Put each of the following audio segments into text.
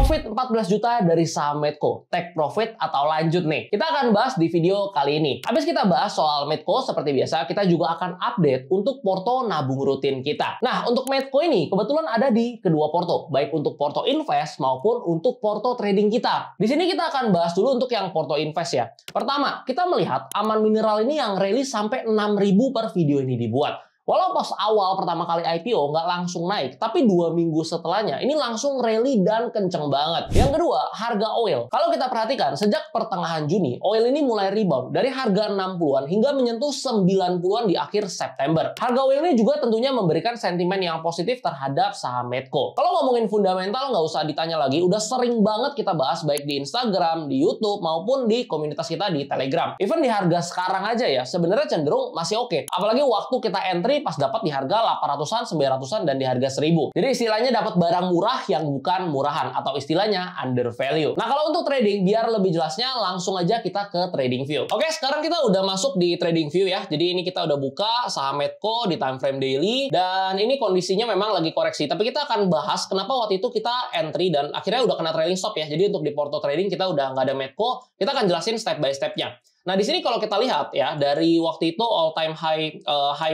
Profit 14 juta dari saham Medco, take profit atau lanjut nih? Kita akan bahas di video kali ini. Habis kita bahas soal Medco, seperti biasa kita juga akan update untuk porto nabung rutin kita. Nah, untuk Medco ini kebetulan ada di kedua porto, baik untuk porto invest maupun untuk porto trading kita. Di sini kita akan bahas dulu untuk yang porto invest ya. Pertama, kita melihat Aman Mineral ini yang rilis sampai 6.000 per video ini dibuat. Walau pas awal pertama kali IPO nggak langsung naik, tapi 2 minggu setelahnya ini langsung rally dan kenceng banget. Yang kedua, harga oil. Kalau kita perhatikan, sejak pertengahan Juni, oil ini mulai rebound dari harga 60-an hingga menyentuh 90-an di akhir September. Harga oil ini juga tentunya memberikan sentimen yang positif terhadap saham Medco. Kalau ngomongin fundamental nggak usah ditanya lagi, udah sering banget kita bahas baik di Instagram, di YouTube, maupun di komunitas kita di Telegram. Even di harga sekarang aja ya, sebenarnya cenderung masih oke. Apalagi waktu kita entry pas dapat di harga 800-an, 900-an, dan di harga 1000. Jadi istilahnya dapat barang murah yang bukan murahan, atau istilahnya under value. Nah, kalau untuk trading, biar lebih jelasnya langsung aja kita ke trading view. Oke, sekarang kita udah masuk di trading view ya. Jadi ini kita udah buka saham Medco di time frame daily, dan ini kondisinya memang lagi koreksi. Tapi kita akan bahas kenapa waktu itu kita entry dan akhirnya udah kena trailing stop ya. Jadi untuk di porto trading kita udah nggak ada Medco, kita akan jelasin step by step-nya. Nah, di sini kalau kita lihat ya, dari waktu itu all time high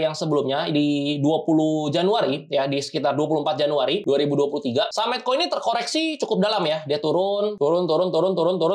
yang sebelumnya di 20 Januari ya, di sekitar 24 Januari 2023, saham Medco ini terkoreksi cukup dalam ya. Dia turun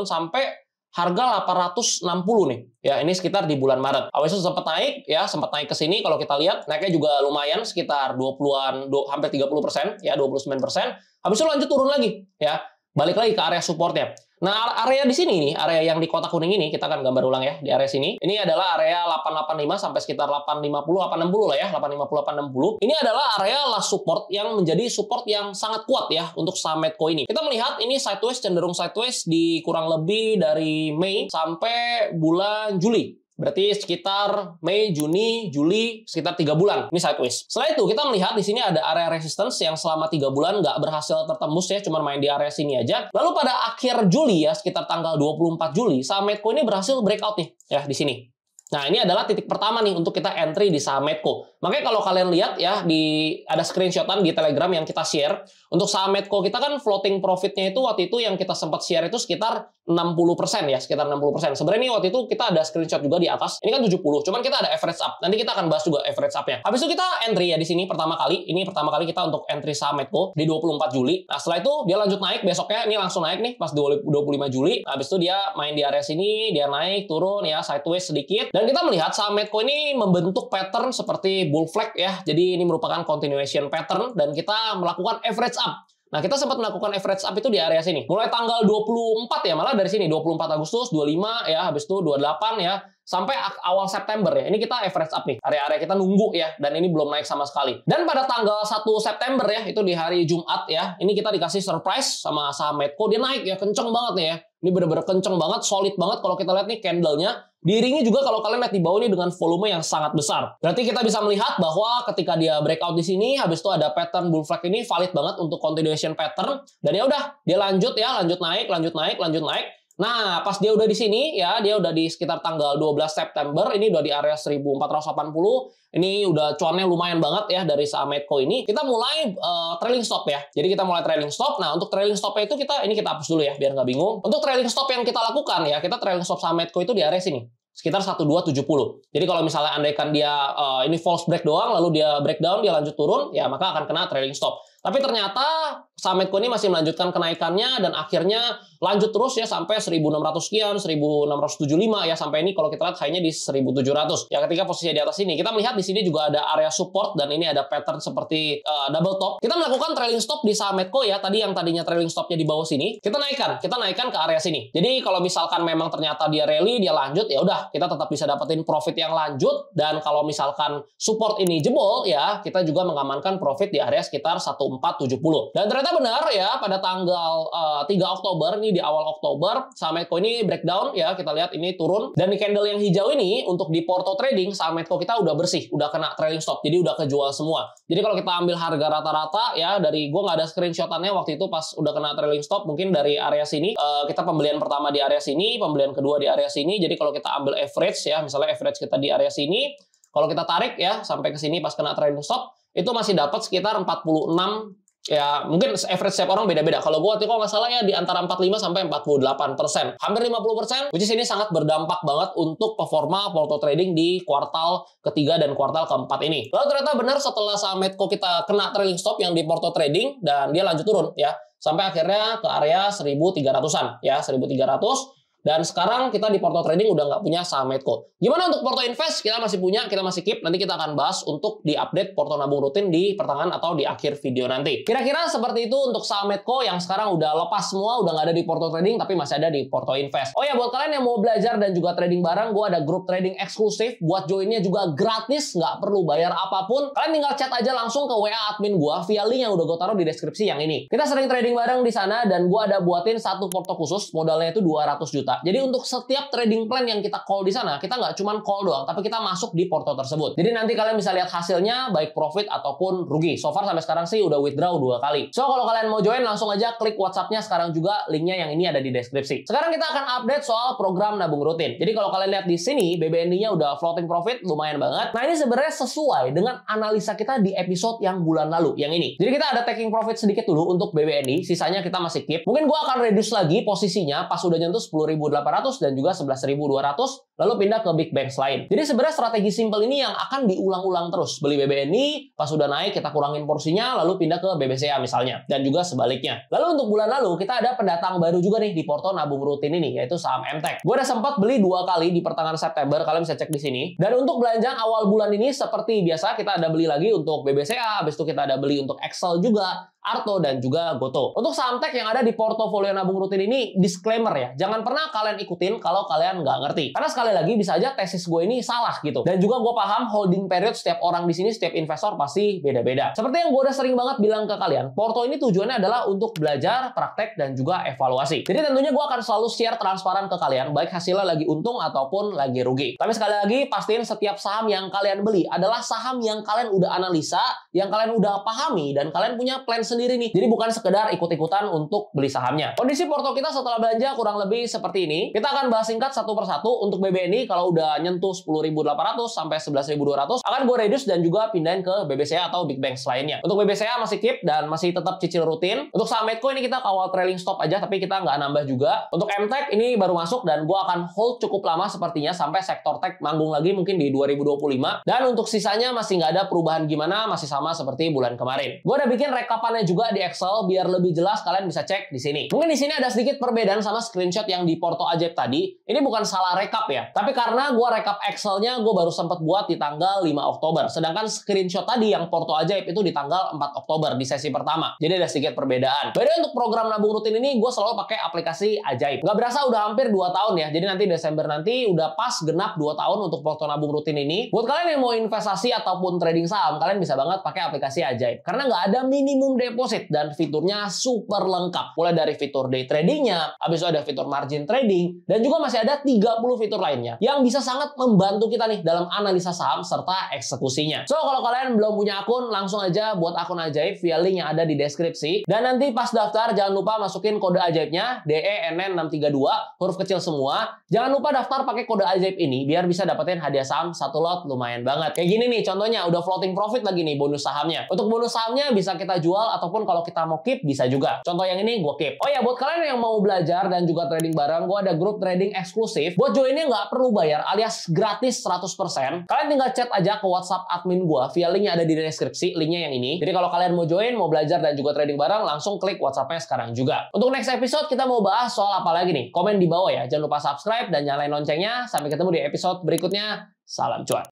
sampai harga 860 nih. Ya, ini sekitar di bulan Maret. Awalnya sempat naik ya, sempat naik ke sini. Kalau kita lihat, naiknya juga lumayan sekitar 20-an, hampir 30% ya, 29%. Habis itu lanjut turun lagi ya. Balik lagi ke area supportnya. Nah, area di sini nih, area yang di kotak kuning ini, kita akan gambar ulang ya, di area sini. Ini adalah area 885 sampai sekitar 850, 860 lah ya, 850, 860. Ini adalah area last support yang menjadi support yang sangat kuat ya untuk saham Medco ini. Kita melihat ini sideways, cenderung sideways di kurang lebih dari Mei sampai bulan Juli. Berarti sekitar Mei, Juni, Juli, sekitar 3 bulan. Ini sideways. Setelah itu kita melihat di sini ada area resistance yang selama 3 bulan nggak berhasil tertembus ya, cuma main di area sini aja. Lalu pada akhir Juli ya, sekitar tanggal 24 Juli, saham Medco ini berhasil breakout nih ya di sini. Nah, ini adalah titik pertama nih untuk kita entry di saham Medco. Makanya kalau kalian lihat ya, ada screenshotan di Telegram yang kita share. Untuk saham Medco kita kan floating profitnya itu waktu itu yang kita sempat share itu sekitar 60% ya, sekitar 60%. Sebenarnya ini waktu itu kita ada screenshot juga di atas. Ini kan 70, cuman kita ada average up. Nanti kita akan bahas juga average up-nya. Habis itu kita entry ya di sini pertama kali. Ini pertama kali kita untuk entry saham Medco di 24 Juli. Nah, setelah itu dia lanjut naik, besoknya ini langsung naik nih pas 25 Juli. Nah, habis itu dia main di area sini, dia naik, turun ya, sideways sedikit. Dan kita melihat saham Medco ini membentuk pattern seperti bull flag ya. Jadi ini merupakan continuation pattern dan kita melakukan average up. Nah, kita sempat melakukan average up itu di area sini. Mulai tanggal 24 ya, malah dari sini 24 Agustus, 25 ya, habis itu 28 ya, sampai awal September ya. Ini kita average up nih. Area-area kita nunggu ya, dan ini belum naik sama sekali. Dan pada tanggal 1 September ya, itu di hari Jumat ya, ini kita dikasih surprise sama saham Medco. Dia naik ya, kenceng banget nih ya. Ini bener-bener kenceng banget, solid banget kalau kita lihat nih candle-nya. Diiringi juga kalau kalian lihat di bawah ini dengan volume yang sangat besar. Berarti kita bisa melihat bahwa ketika dia breakout di sini, habis itu ada pattern bull flag ini valid banget untuk continuation pattern. Dan ya udah, dia lanjut ya, lanjut naik, lanjut naik, lanjut naik. Nah, pas dia udah di sini ya, dia udah di sekitar tanggal 12 September, ini udah di area 1480. Ini udah cuannya lumayan banget ya dari saham Medco ini. Kita mulai trailing stop ya. Jadi kita mulai trailing stop. Nah, untuk trailing stopnya itu ini kita hapus dulu ya biar nggak bingung. Untuk trailing stop yang kita lakukan ya, kita trailing stop saham Medco itu di area sini. Sekitar 1270. Jadi kalau misalnya andaikan dia ini false break doang, lalu dia breakdown, dia lanjut turun, ya maka akan kena trailing stop. Tapi ternyata saham Medco ini masih melanjutkan kenaikannya dan akhirnya lanjut terus ya sampai 1600 sekian, 1675 ya, sampai ini kalau kita lihat high-nya di 1700. Ya ketika posisinya di atas ini, kita melihat di sini juga ada area support dan ini ada pattern seperti double top. Kita melakukan trailing stop di saham Medco ya, tadi yang tadinya trailing stopnya di bawah sini, kita naikkan ke area sini. Jadi kalau misalkan memang ternyata dia rally, dia lanjut, ya udah kita tetap bisa dapetin profit yang lanjut. Dan kalau misalkan support ini jebol ya, kita juga mengamankan profit di area sekitar 1470. Dan ternyata benar ya, pada tanggal 3 Oktober, ini di awal Oktober, saham Medco ini breakdown ya, kita lihat ini turun. Dan di candle yang hijau ini, untuk di porto trading, saham Medco kita udah bersih, udah kena trailing stop, jadi udah kejual semua. Jadi kalau kita ambil harga rata-rata ya, dari gue nggak ada screenshotannya waktu itu pas udah kena trailing stop, mungkin dari area sini, kita pembelian pertama di area sini, pembelian kedua di area sini. Jadi kalau kita ambil average ya, misalnya average kita di area sini, kalau kita tarik ya, sampai ke sini pas kena trailing stop, itu masih dapat sekitar 46 Ya, mungkin average setiap orang beda-beda. Kalau gue waktu itu kalau nggak salah ya di antara 45 sampai 48%. Hampir 50%, which is ini sangat berdampak banget untuk performa porto trading di kuartal ketiga dan kuartal keempat ini. Lalu ternyata benar setelah saham Medco kita kena trailing stop yang di porto trading dan dia lanjut turun ya. Sampai akhirnya ke area 1.300-an ya, 1.300. Dan sekarang kita di porto trading udah nggak punya saham Medco. Gimana untuk porto invest? Kita masih punya, kita masih keep. Nanti kita akan bahas untuk di update porto nabung rutin di pertengahan atau di akhir video nanti. Kira-kira seperti itu untuk saham Medco yang sekarang udah lepas semua, udah nggak ada di porto trading, tapi masih ada di porto invest. Oh ya, buat kalian yang mau belajar dan juga trading bareng, gue ada grup trading eksklusif. Buat joinnya juga gratis, nggak perlu bayar apapun. Kalian tinggal chat aja langsung ke WA admin gue via link yang udah gue taruh di deskripsi yang ini. Kita sering trading bareng di sana dan gue ada buatin satu porto khusus, modalnya itu 200 juta. Jadi untuk setiap trading plan yang kita call di sana, kita nggak cuma call doang, tapi kita masuk di porto tersebut. Jadi nanti kalian bisa lihat hasilnya, baik profit ataupun rugi. So far sampai sekarang sih udah withdraw 2 kali. So kalau kalian mau join, langsung aja klik WhatsApp-nya sekarang juga, linknya yang ini ada di deskripsi. Sekarang kita akan update soal program nabung rutin. Jadi kalau kalian lihat di sini, BBNI-nya udah floating profit, lumayan banget. Nah ini sebenarnya sesuai dengan analisa kita di episode yang bulan lalu, yang ini. Jadi kita ada taking profit sedikit dulu untuk BBNI, sisanya kita masih keep. Mungkin gua akan reduce lagi posisinya pas udah nyentuh 10.800 dan juga 11.200, lalu pindah ke big banks lain. Jadi sebenarnya strategi simple ini yang akan diulang-ulang terus. Beli BBNI, pas udah naik kita kurangin porsinya, lalu pindah ke BBCA misalnya, dan juga sebaliknya. Lalu untuk bulan lalu kita ada pendatang baru juga nih di porto nabung rutin ini, yaitu saham MTEK. Gue udah sempat beli 2 kali di pertengahan September, kalian bisa cek di sini. Dan untuk belanjaan awal bulan ini seperti biasa kita ada beli lagi untuk BBCA, habis itu kita ada beli untuk Excel juga, Arto, dan juga Goto. Untuk saham tech yang ada di portofolio nabung rutin ini, disclaimer ya, jangan pernah kalian ikutin kalau kalian nggak ngerti. Karena sekali lagi bisa aja tesis gue ini salah gitu. Dan juga gue paham holding period setiap orang di sini, setiap investor pasti beda-beda. Seperti yang gue udah sering banget bilang ke kalian, porto ini tujuannya adalah untuk belajar, praktek, dan juga evaluasi. Jadi tentunya gue akan selalu share transparan ke kalian, baik hasilnya lagi untung ataupun lagi rugi. Tapi sekali lagi, pastiin setiap saham yang kalian beli adalah saham yang kalian udah analisa, yang kalian udah pahami, dan kalian punya plan sendiri nih. Jadi bukan sekedar ikut-ikutan untuk beli sahamnya. Kondisi porto kita setelah belanja kurang lebih seperti ini. Kita akan bahas singkat satu persatu. Untuk BBNI kalau udah nyentuh 10.800 sampai 11.200 akan gue reduce dan juga pindahin ke BBCA atau big banks lainnya. Untuk BBCA masih keep dan masih tetap cicil rutin. Untuk saham Medco ini kita kawal trailing stop aja, tapi kita nggak nambah juga. Untuk MTEK ini baru masuk dan gue akan hold cukup lama sepertinya sampai sektor tech manggung lagi mungkin di 2025. Dan untuk sisanya masih nggak ada perubahan gimana, masih sama seperti bulan kemarin. Gue udah bikin rekapannya juga di Excel biar lebih jelas, kalian bisa cek di sini. Mungkin di sini ada sedikit perbedaan sama screenshot yang di Porto Ajaib tadi. Ini bukan salah rekap ya, tapi karena gue rekap Excelnya gue baru sempat buat di tanggal 5 Oktober. Sedangkan screenshot tadi yang Porto Ajaib itu di tanggal 4 Oktober di sesi pertama. Jadi ada sedikit perbedaan. Beda untuk program nabung rutin ini gue selalu pakai aplikasi Ajaib. Nggak berasa udah hampir 2 tahun ya. Jadi nanti Desember nanti udah pas genap 2 tahun untuk Porto nabung rutin ini. Buat kalian yang mau investasi ataupun trading saham, kalian bisa banget pakai aplikasi Ajaib. Karena nggak ada minimum deposit dan fiturnya super lengkap. Mulai dari fitur day tradingnya, habis itu ada fitur margin trading, dan juga masih ada 30 fitur lainnya yang bisa sangat membantu kita nih dalam analisa saham serta eksekusinya. So, kalau kalian belum punya akun, langsung aja buat akun Ajaib via link yang ada di deskripsi. Dan nanti pas daftar, jangan lupa masukin kode Ajaibnya, DENN632, huruf kecil semua. Jangan lupa daftar pakai kode Ajaib ini, biar bisa dapetin hadiah saham 1 lot, lumayan banget. Kayak gini nih, contohnya udah floating profit lagi nih bonus sahamnya. Untuk bonus sahamnya bisa kita jual, ataupun kalau kita mau keep, bisa juga. Contoh yang ini, gue keep. Oh ya, buat kalian yang mau belajar dan juga trading bareng, gue ada grup trading eksklusif. Buat joinnya nggak perlu bayar, alias gratis 100%. Kalian tinggal chat aja ke WhatsApp admin gue via link yang ada di deskripsi, linknya yang ini. Jadi kalau kalian mau join, mau belajar dan juga trading bareng, langsung klik WhatsApp-nya sekarang juga. Untuk next episode, kita mau bahas soal apa lagi nih? Komen di bawah ya. Jangan lupa subscribe dan nyalain loncengnya. Sampai ketemu di episode berikutnya. Salam cuan.